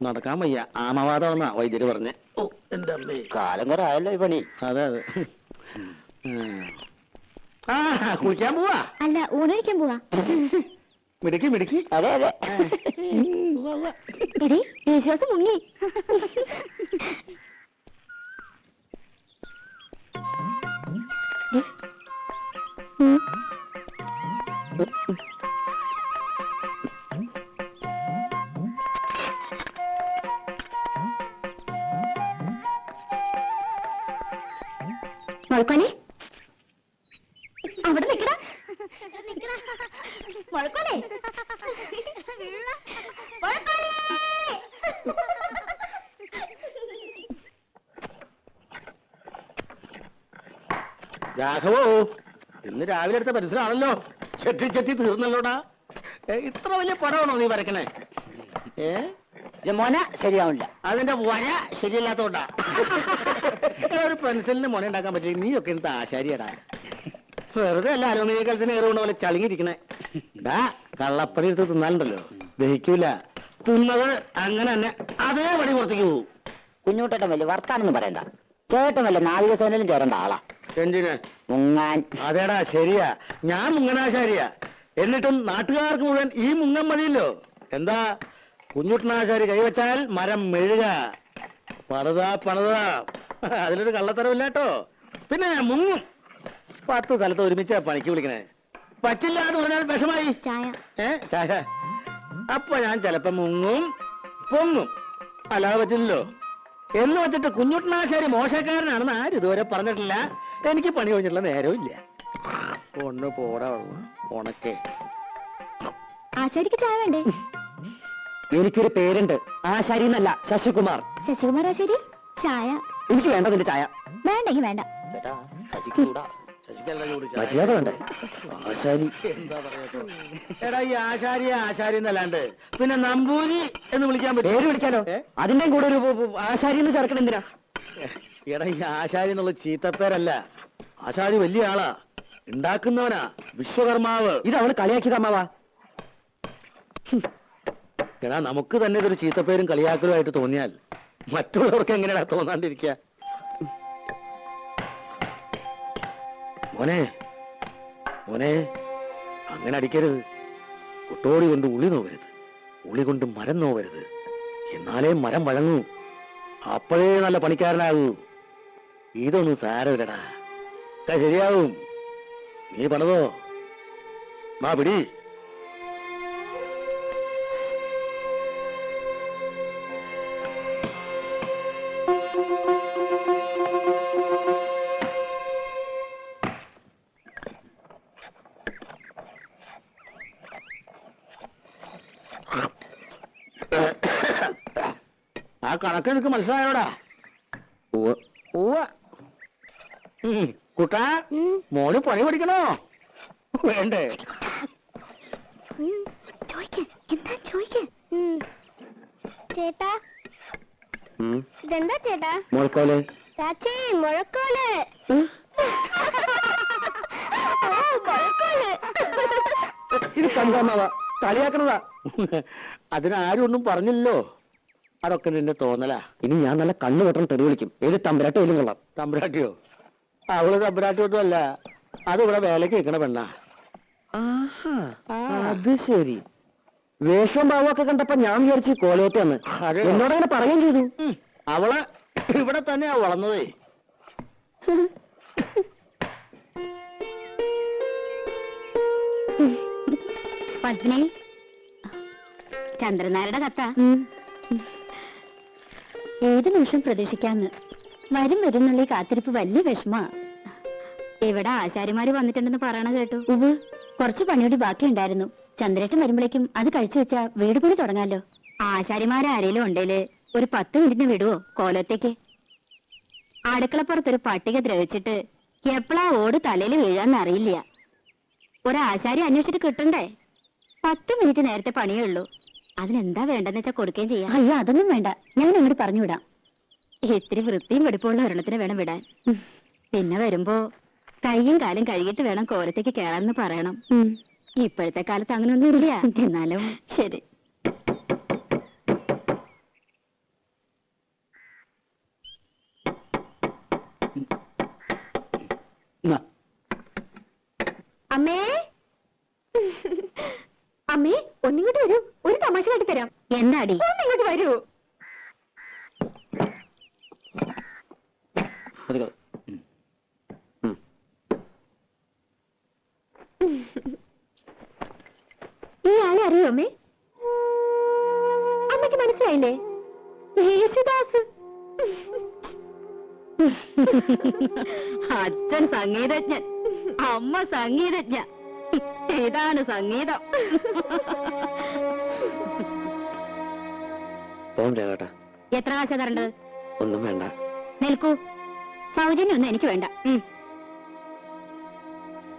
നടക്കാൻ വയ്യ, ആമവാദമെന്നാ വൈദ്യര് പറഞ്ഞേ. ഓ എന്റെ അമ്മേ, കാലം കുറെ ആയല്ലോ ഈ പണി. അതെ അതെ. ആ കുളിക്കാൻ പോവാ? അല്ല, ഊണഴിക്കാൻ പോവാ. മിടുക്കി മിടുക്കി. അതെ അതെ. എടീ, വിശ്വാസം മുങ്ങി. മുഴക്കോലെ, അവിടെ നിക്കടാ. മുഴക്കോലെ, രാഘവോ, ഇന്ന് രാവിലെ എടുത്ത പരിസരമാണല്ലോ. ചെത്തി ചെത്തി തീർന്നല്ലോടാ. ഇത്ര വലിയ പടമാണോ നീ വരക്കണേ? മോന ശരിയാവില്ല. അതിന്റെ വര ശരിയല്ലാത്തോണ്ടാ. ഒരു പെൻസിലിന് മുന ഉണ്ടാക്കാൻ പറ്റില്ല. നീയൊക്കെ എന്താ ആശാരിയടാ? വെറുതെ അല്ല അലുമിനിയ കലത്തിന് ഏറുകൊണ്ട് പോലെ ചളിങ്ങിരിക്കണേ. കള്ളപ്പടി എടുത്ത് തിന്നാലുണ്ടല്ലോ, ദഹിക്കൂല. തിന്നത് അങ്ങനെ തന്നെ അതേപടി പുറത്തേക്ക് പോകും. കുഞ്ഞുട്ടേട്ടൻ വലിയ വർത്താനൊന്നും പറയണ്ട. ചേട്ടൻ വല്ല നാവികസേനയിലും ചേരേണ്ട ആളാ. എന്തിന്? മുങ്ങാൻ. അതേടാ ശരിയാ, ഞാൻ മുങ്ങനാശാരിയാ. എന്നിട്ടും നാട്ടുകാർക്ക് മുഴുവൻ ഈ മുങ്ങൻ മതിയല്ലോ. എന്താ, കുഞ്ഞുട്ടനാശാരി കൈവച്ചാൽ മരം മെഴുക. പണിതാ അതിലൊരു കള്ളത്തരമില്ല കേട്ടോ. പിന്നെ മുങ്ങും. 10 സ്ഥലത്ത് ഒരുമിച്ചാ പണിക്ക് വിളിക്കണേ. പറ്റില്ല എന്ന് പറഞ്ഞാൽ വിഷമായി. ചായ. അപ്പൊ ഞാൻ ചിലപ്പോ മുങ്ങും പൊങ്ങും. അല്ലാതെ പറ്റില്ലല്ലോ. എന്ന് വെച്ചിട്ട് കുഞ്ഞുട്ടനാശാരി മോശക്കാരനാണെന്ന് ആരും ഇതുവരെ പറഞ്ഞിട്ടില്ല. എനിക്ക് പണി കഴിഞ്ഞിട്ടുള്ള നേരവും ഇല്ല. ഒന്ന് പോടാ ഉണക്കെ. ആശാരിക്ക് ചായ വേണ്ടേ? എനിക്കൊരു പേരുണ്ട്, ആശാരി എന്നല്ല, ശശികുമാർ. ശശികുമാർ ആശാരി? ചായ എനിക്ക് വേണ്ട നിന്റെ ചായ. വേണ്ടെങ്കിൽ വേണ്ട. ചേട്ടാ ശശിക്കൂടാ. മര്യാദ വേണ്ടേ? ആശാരി എന്താ പറയാ? എടാ, ഈ ആശാരി എന്നല്ലാണ്ട് പിന്നെ നമ്പൂരി എന്ന് വിളിക്കാൻ പറ്റും? പേര് വിളിക്കാലോ. അതിന്റെ കൂടെ ഒരു ആശാരി എന്ന് ചേർക്കണം എന്തിനാ? എടാ, ഈ ആശാരി എന്നുള്ള ചീത്തപ്പേരല്ല. ആശാരി വലിയ ആളാ, ഉണ്ടാക്കുന്നവനാ, വിശ്വകർമാവ്. ഇത് അവള് കളിയാക്കിയത് അമ്മാവാ. എടാ, നമുക്ക് തന്നെ ഇതൊരു ചീത്തപ്പേരും കളിയാക്കലുമായിട്ട് തോന്നിയാൽ മറ്റുള്ളവർക്ക് എങ്ങനെയാ തോന്നാണ്ടിരിക്കുക? മോനെ അങ്ങനെ അടിക്കരുത്. കുട്ടോടി കൊണ്ട് ഉളി നോവരുത്, ഉളി കൊണ്ട് മരം നോവരുത്. എന്നാലേ മരം വഴങ്ങൂ. അപ്പോഴേ നല്ല പണിക്കാരനാകൂ. ഇതൊന്നും സാരമില്ലടാ, ശരിയാവും. നീ പണിതോ, മാ പിടി. ആ കണക്ക് എനിക്ക് മനസ്സിലായോടാ? കുട്ടാ, മോന് പണി പഠിക്കണോ വേണ്ടേ? ചേട്ടാ, ഇതെന്താ ചേട്ടാ? മുഴക്കോല്. ചാച്ചി, മുഴക്കോല്. ഇത് കണ്ടാമാവാ, കളിയാക്കണതാ. അതിനാരും ഒന്നും പറഞ്ഞില്ലല്ലോ. അതൊക്കെ നിന്റെ തോന്നലാ. ഇനി ഞാൻ നല്ല കണ്ണു വെട്ടം തെറി വിളിക്കും. ഏത് തമ്പുരാട്ടോ ഏലും കൊള്ളാം. തമ്പുരാട്ടിയോ? അവള് തമ്പുരാട്ടിയൊന്നും അല്ല, അതിവിടെ വേലക്ക് വെക്കണ പെണ്ണാ. അത് ശരി. വേഷവും ഭാവമൊക്കെ കണ്ടപ്പോ ഞാൻ വിചാരിച്ചു കോലയറ്റാന്ന്. എന്നോടങ്ങനെ പറയുകയും ചെയ്തു. അവള് ഇവിടെ തന്നെയാ വളർന്നതേ. പത്മിനി, ചന്ദ്രനാരുടെ കത്ത. ഏത് നിമിഷം പ്രതീക്ഷിക്കാന്ന്. വരുന്നുള്ള കാത്തിരിപ്പ് വലിയ വിഷമാ. ഇവിടെ ആശാരിമാര് വന്നിട്ടുണ്ടെന്ന് പറയണ കേട്ടു. കുറച്ച് പണിയോടി ബാക്കിയുണ്ടായിരുന്നു. ചന്ദ്രേട്ടൻ വരുമ്പോഴേക്കും അത് കഴിച്ചു വെച്ചാ വീട് പണി തുടങ്ങാലോ. ആശാരിമാരാരേലും ഉണ്ടേല് ഒരു 10 മിനിറ്റിന് വിടുവോ കോലത്തേക്ക്? അടുക്കളപ്പുറത്തൊരു പട്ടിക ദ്രവിച്ചിട്ട് എപ്പോഴാ ഓട് തലയിൽ വീഴാന്ന് അറിയില്ല. ഒരാശാരി അന്വേഷിച്ചിട്ട് കിട്ടണ്ടേ? 10 മിനിറ്റ് നേരത്തെ പണിയേ ഉള്ളൂ. അതിനെന്താ വേണ്ടെന്ന് വെച്ചാ കൊടുക്കുകയും ചെയ്യാം. അയ്യോ, അതൊന്നും വേണ്ട, ഞാൻ അങ്ങോട്ട് പറഞ്ഞു വിടാം. ഇത്തിരി വൃത്തിയും വെടുപ്പുള്ള ഒരെണ്ണത്തിന് വേണം വിടാൻ. പിന്നെ വരുമ്പോ കൈയും കാലും കഴുകിയിട്ട് വേണം കോലത്തേക്ക് കേറാന്ന് പറയണം. ഇപ്പോഴത്തെ കാലത്ത് അങ്ങനെയൊന്നും ഇല്ല. എന്നാലും ശരി. അമ്മേ അമ്മേ ഒന്നിങ്ങോട്ട് വരൂ, ഒരു തമാശ കാട്ടി തരാം. എന്താടി? ഒന്നിങ്ങോട്ട് വരൂ. ഈ ആളെ അറിയോ അമ്മേ? അമ്മയ്ക്ക് മനസ്സിലായില്ലേ? യേശുദാസ്. അച്ഛൻ സംഗീതജ്ഞൻ, അമ്മ സംഗീതജ്ഞ. ഇതാണ് സംഗീതം. എത്ര കാശ തരേണ്ടത്? ഒന്നും വേണ്ട. നിൽക്കൂ, സൗജന്യൊന്നും എനിക്ക് വേണ്ട.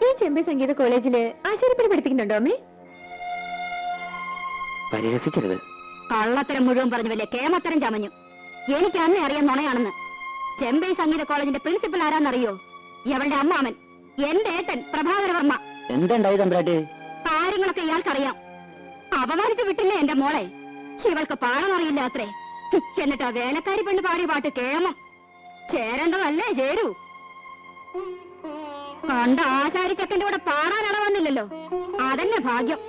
ഈ ചെമ്പൈ സംഗീത കോളേജില് ആശാരിപ്പണി പഠിപ്പിക്കുന്നുണ്ടോ അമ്മേ? പരിഹസിക്കരുത്. കള്ളത്തരം മുഴുവൻ പറഞ്ഞു വലിയ കേമത്തരം ചമഞ്ഞു. എനിക്ക് അന്നേ അറിയാൻ നുണയാണെന്ന്. ചെമ്പൈ സംഗീത കോളേജിന്റെ പ്രിൻസിപ്പൽ ആരാന്നറിയോ? ഇവളുടെ അമ്മാമൻ, എന്റെ ഏട്ടൻ പ്രഭാകരവർമ്മ. എന്തുണ്ടായി തമ്പ്രാട്ടി? കാര്യങ്ങളൊക്കെ ഇയാൾക്കറിയാം. അപമാനിച്ചു വിട്ടില്ലേ എന്റെ മോളെ? ഇവൾക്ക് പാടമറിയില്ല അത്രേ. എന്നിട്ട് ആ വേലക്കാരി പെണ്ണ് പാടിയ പാട്ട് കേമം. ചേരേണ്ടതല്ലേ ചേരൂ. കണ്ട ആശാരിച്ചക്കന്റെ കൂടെ പാടാനട വന്നില്ലല്ലോ, അതന്നെ ഭാഗ്യം.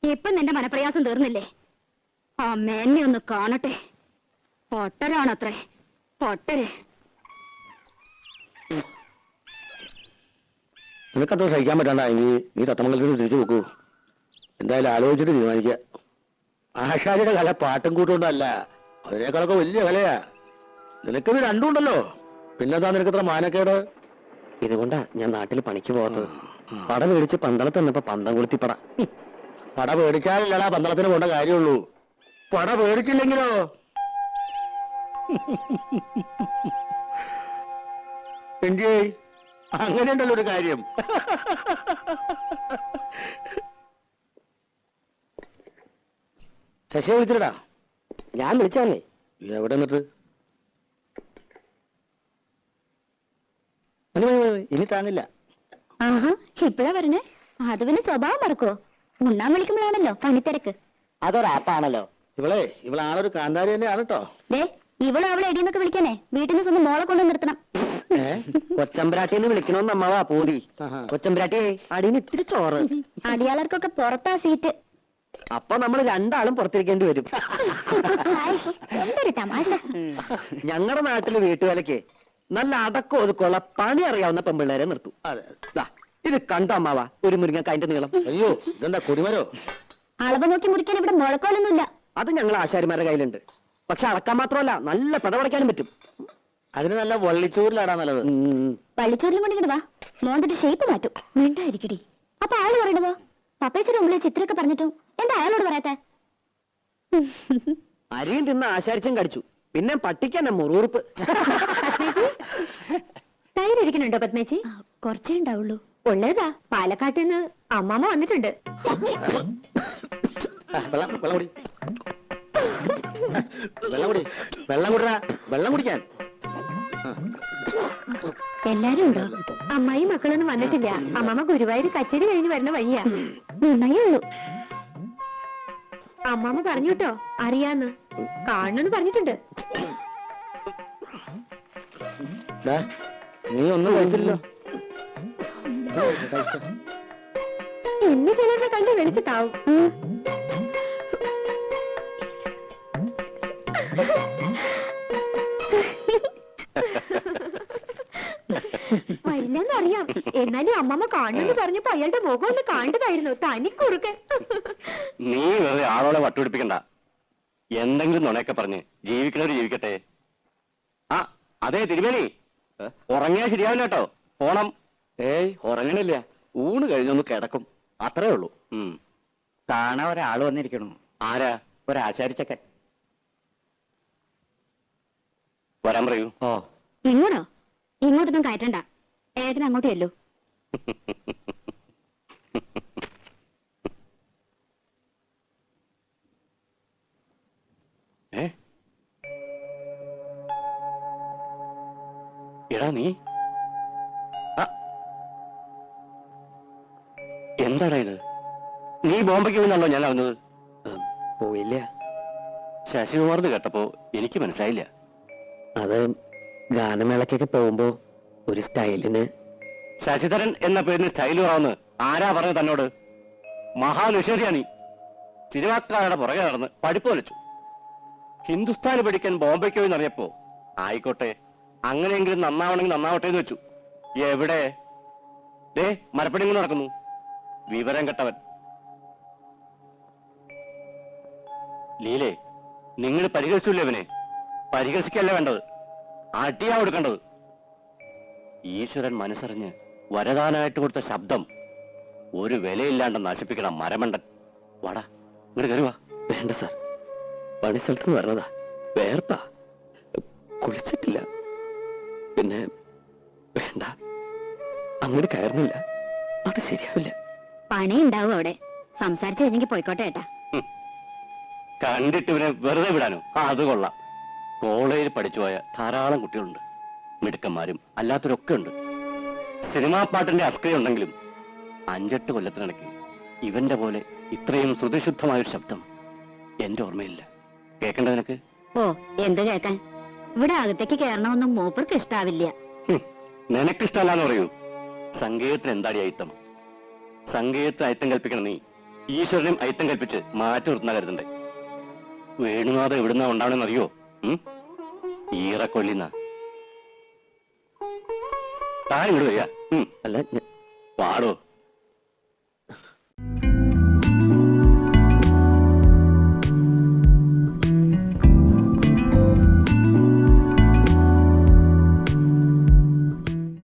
ഇപ്പൊ നിന്റെ മനപ്രയാസം തീർന്നില്ലേ? ആ മേന്നെ ഒന്ന് കാണട്ടെ. പൊട്ടരാണത്രേ, പൊട്ടര്. നിനക്കത്ര സഹിക്കാൻ പറ്റണ്ടെങ്കിൽ നീ തത്തമംഗലത്തിന് തിരിച്ചു നോക്കൂ. എന്തായാലും ആലോചിച്ചിട്ട് തീരുമാനിക്കുക. ആശാരിയുടെ കല പാട്ടും കൂട്ടുകൊണ്ടല്ല, അതിനേക്കാളൊക്കെ വലിയ കലയാ. നിനക്കിത് രണ്ടും ഉണ്ടല്ലോ, പിന്നെന്താ നിനക്കത്ര മാനക്കേട്? ഇതുകൊണ്ടാ ഞാൻ നാട്ടിൽ പണിക്ക് പോകാത്തത്. പട മേടിച്ച് പന്തളത്ത് നിന്നപ്പോ പന്തം കൊളുത്തി പട. പട പേടിച്ചാലല്ലടാ പന്തളത്തിന് പോണ്ട കാര്യമുള്ളൂ. പട പേടിച്ചില്ലെങ്കിലോ? എന്റെ അങ്ങനെയുണ്ടല്ലോ ഒരു കാര്യം. ശശിയെ വിളിച്ചിട്ടാ? ഞാൻ വിളിച്ചതല്ലേ. എവിടെ നിന്നിട്ട്? ഇനി താങ്ങില്ല. ആഹാ, ഇപ്പഴാ പറഞ്ഞേ? അത് പിന്നെ സ്വഭാവം മറക്കോ? ഉണ്ണാൻ വിളിക്കുമ്പോഴാണല്ലോ പണിത്തിരക്ക്. അതൊരാപ്പാണല്ലോ. ഇവളാണൊരു കാന്താരി തന്നെയാണ് കേട്ടോ. ദേ, ഇവളും അവളെ എടിയെന്നൊക്കെ വിളിക്കാനേ വീട്ടിൽ നിന്ന് സ്വന്തം മോളെ കൊണ്ടു നിർത്തണം. കൊച്ചമ്പ്രാട്ടിന്ന് വിളിക്കണോന്ന് അമ്മാവാ പൂതി. കൊച്ചമ്പ്രാട്ടിയെ അടിയിൽ ഇത്തിരി ചോറ്. അടിയാളർക്കൊക്കെ പുറത്താ സീറ്റ്. അപ്പൊ നമ്മൾ രണ്ടാളും പുറത്തിരിക്കേണ്ടി വരും. എന്തൊരു തമാശ. ഞങ്ങളുടെ നാട്ടില് വീട്ടുവേലയ്ക്ക് നല്ല അടക്കം ഒതുക്കമുള്ള പണി അറിയാവുന്ന പെമ്പിള്ളേരെ നിർത്തും. ഇത് കണ്ടോ അമ്മാവാ ഒരു മുരിങ്ങക്കായന്റെ നീളം? അയ്യോ, ഇതെന്താ കൊടിമരോ? അളവ് നോക്കി മുറിക്കാൻ ഇവിടെ മുഴക്കോലൊന്നുമില്ല. അത് ഞങ്ങൾ ആശാരിമാരുടെ കയ്യിലുണ്ട്. പക്ഷെ അളക്കാൻ മാത്രമല്ല, നല്ല പിടപടയ്ക്കാനും പറ്റും. അതിന് നല്ല വള്ളിച്ചൂരിലാടാ നല്ലത്. വള്ളിച്ചോറിലും കൊണ്ടിങ്ങനെ വാ, മോന്തിട്ട് ഷേപ്പ് മാറ്റും. മിണ്ടായിരിക്കടി. അപ്പൊ അയാൾ പറയണതോ? പപ്പേച്ചിയുടെ മുമ്പിൽ ചിത്രമൊക്കെ പറഞ്ഞിട്ടും എന്താ അയാളോട് പറയാത്ത? അരിയും തിന്ന് ആശാരിച്ചും കടിച്ചു. പിന്നെ പട്ടിക്കന്നെ മുറുറുപ്പ്. തൈരിക്കുന്നുണ്ടോ പത്മേച്ചി? കുറച്ചേ ഉണ്ടാവുള്ളൂ. ഉള്ളതാ, പാലക്കാട്ടിൽ നിന്ന് അമ്മാമ്മ വന്നിട്ടുണ്ട്. വെള്ളം കുടിക്കാൻ എല്ലാരും ഉണ്ടോ? അമ്മായി മക്കളൊന്നും വന്നിട്ടില്ല. അമ്മാമ്മ ഗുരുവായൂർ കച്ചേരി കഴിഞ്ഞ് വരുന്ന വഴിയാ. നന്നായേ ഉള്ളൂ. അമ്മാമ്മ പറഞ്ഞു കേട്ടോ, അറിയാന്ന് കാണണമെന്ന് പറഞ്ഞിട്ടുണ്ട്. നീ ഒന്നും കഴിച്ചില്ലല്ലോ. ഇന്ന് ചിലരുടെ കണ്ട് വെളിച്ചിട്ടാവും. വരില്ലെന്നറിയാം, എന്നാലും അമ്മമ്മ കാണുമെന്ന് പറഞ്ഞപ്പോ അയാളുടെ മുഖം ഒന്ന് കണ്ടതായിരുന്നു. തനിക്കുറുക്കൻ. നീ വെറുതെ ആളോടെ വട്ടുപിടിപ്പിക്കണ്ട. എന്തെങ്കിലും നുണയൊക്കെ പറഞ്ഞ് ജീവിക്കണവര് ജീവിക്കട്ടെ. ആ അതെ തിരുമേനി, ഉറങ്ങിയാ ശരിയാവില്ല കേട്ടോ. പോണം. ഏയ് ഉറങ്ങണില്ല, ഊണ് കഴിഞ്ഞൊന്ന് കിടക്കും, അത്രേ ഉള്ളൂ. കാണാൻ ഒരാള് വന്നിരിക്കണു. ആരാ? ഒരാശാരിച്ചക്കൻ. വരാൻ പറയൂ. ഓ, ഇങ്ങോട്ടോ? ഇങ്ങോട്ടൊന്നും കയറ്റണ്ട, ഏട്ടന് അങ്ങോട്ട് ചെല്ലൂ. എടാ നീ എന്താടാ ഇത്? നീ ബോംബയ്ക്ക് പോയിന്നാണല്ലോ ഞാൻ അറിഞ്ഞത്. പോയില്ല. ശശികുമാർന്ന് കേട്ടപ്പോ എനിക്ക് മനസ്സിലായില്ല. അത് ഗാനമേളക്കൊക്കെ പോകുമ്പോ ഒരു സ്റ്റൈലിന്. ശശിധരൻ എന്ന പേരിന് സ്റ്റൈൽ കുറവെന്ന് ആരാ പറഞ്ഞത് തന്നോട്? മഹാനിഷേധിയാ നീ. സിനിമാക്കാരുടെ പുറകെ നടന്ന് പഠിപ്പ് വലിച്ചു. ഹിന്ദുസ്ഥാനി പഠിക്കാൻ ബോംബെക്ക് പോയി എന്നറിയപ്പോ ആയിക്കോട്ടെ, അങ്ങനെയെങ്കിലും നന്നാവണമെങ്കിൽ നന്നാവട്ടെ എന്ന് വെച്ചു. എവിടെ ദേ മരപ്പണി കൊണ്ട് നടക്കുന്നു, വിവരം കെട്ടവൻ. ലീലേ, നിങ്ങൾ പരിഹസിച്ചില്ലേ അവനെ? പരിഹസിക്കല്ല വേണ്ടത്, അടിയാ കൊടുക്കേണ്ടത്. ഈശ്വരൻ മനസ്സറിഞ്ഞ് വരദാനായിട്ട് കൊടുത്ത ശബ്ദം ഒരു വിലയില്ലാണ്ട് നശിപ്പിക്കണം മരമണ്ടൻ. വാടാ, ഇങ്ങോട്ട് കരുവാ. വേണ്ട സാർ, പണിസ്ഥലത്ത് നിന്ന് പറഞ്ഞതാ, വേർപ്പാ, കുളിച്ചിട്ടില്ല. പിന്നെ വേണ്ട, അങ്ങോട്ട് കയറുന്നില്ല, അത് ശരിയാവില്ല. പണി ഉണ്ടാവും അവിടെ. സംസാരിച്ചു കഴിഞ്ഞെങ്കിൽ പോയിക്കോട്ടെ ഏട്ടാ. കണ്ടിട്ട് ഇവനെ വെറുതെ വിടാനോ? അത് കൊള്ളാം. കോളേജിൽ പഠിച്ചു പോയ ധാരാളം കുട്ടികളുണ്ട്, മിടുക്കന്മാരും അല്ലാത്തവരൊക്കെ ഉണ്ട്. സിനിമാ പാട്ടിന്റെ അസ്ക്രിയുണ്ടെങ്കിലും 5-8 കൊല്ലത്തിനിടയ്ക്ക് ഇവന്റെ പോലെ ഇത്രയും ശ്രുതിശുദ്ധമായൊരു ശബ്ദം എന്റെ ഓർമ്മയില്ല. കേൾക്കണ്ട നിനക്ക്? ഓ, എന്ത് കേൾക്കാൻ? ഇവിടെ അകത്തേക്ക് കയറണമെന്നും മൂപ്പർക്ക് ഇഷ്ടാവില്ല. നിനക്കിഷ്ടമല്ലാന്ന് പറയൂ. സംഗീതത്തിന് എന്താടി അയിത്തം? സംഗീതത്തിന് അയിത്തം കൽപ്പിക്കണം നീ. ഈശ്വരനും അയിത്തം കൽപ്പിച്ച് മാറ്റി നിർത്തുന്ന കരുതണ്ടേ? വേണുനാഥം എവിടുന്നാ ഉണ്ടാവണെന്ന് അറിയോ? ഈറക്കൊല്ലിന്ന താൻ ഇങ്ങോട്ട് വരിക. അല്ല, പാടോ.